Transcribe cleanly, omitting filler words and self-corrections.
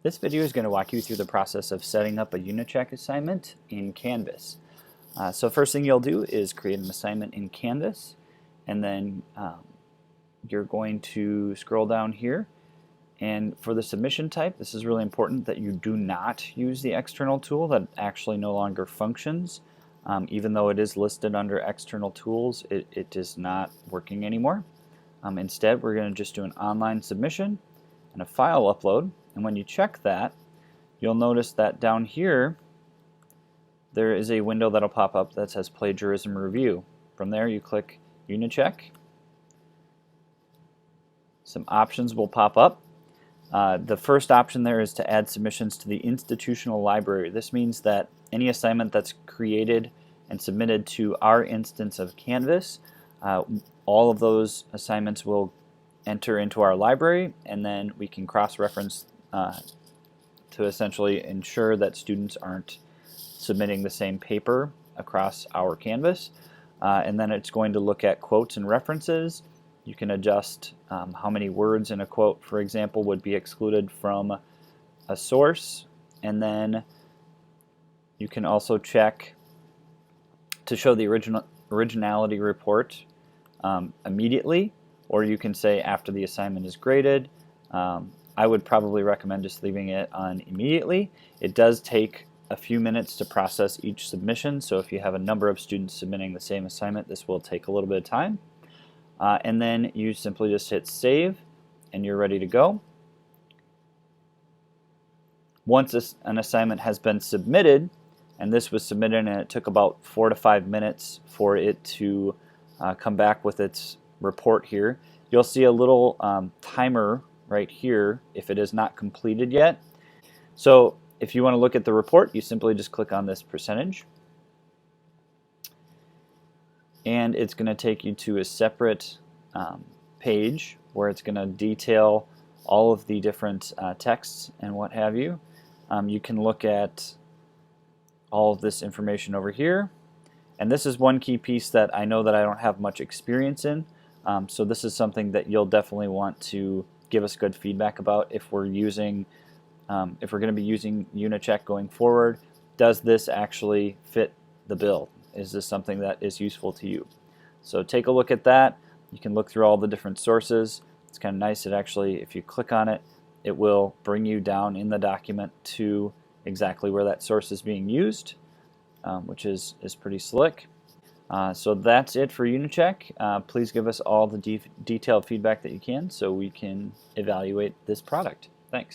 This video is going to walk you through the process of setting up a Unicheck assignment in Canvas. So first thing you'll do is create an assignment in Canvas, and then you're going to scroll down here, and for the submission type, this is really important that you do not use the external tool that actually no longer functions. Even though it is listed under external tools, it is not working anymore. Instead, we're going to just do an online submission and a file upload. And when you check that, you'll notice that down here there is a window that'll pop up that says Plagiarism Review. From there you click Unicheck. Some options will pop up. The first option there is to add submissions to the institutional library. This means that any assignment that's created and submitted to our instance of Canvas, all of those assignments will enter into our library, and then we can cross-reference to essentially ensure that students aren't submitting the same paper across our Canvas. And then it's going to look at quotes and references. You can adjust how many words in a quote, for example, would be excluded from a source. And then you can also check to show the originality report immediately, or you can say after the assignment is graded. I would probably recommend just leaving it on immediately. It does take a few minutes to process each submission, so if you have a number of students submitting the same assignment, this will take a little bit of time. And then you simply just hit save and you're ready to go. Once an assignment has been submitted, and this was submitted and it took about 4 to 5 minutes for it to come back with its report here, you'll see a little timer right here if it is not completed yet. So if you want to look at the report, you simply just click on this percentage, and it's going to take you to a separate page where it's going to detail all of the different texts and what have you. You can look at all of this information over here, and this is one key piece that I know that I don't have much experience in, so this is something that you'll definitely want to give us good feedback about if we're using if we're going to be using Unicheck going forward. Does this actually fit the bill? Is this something that is useful to you? So take a look at that. You can look through all the different sources. It's kind of nice. It actually, if you click on it, it will bring you down in the document to exactly where that source is being used, which is pretty slick. So that's it for Unicheck. Please give us all the detailed feedback that you can so we can evaluate this product. Thanks.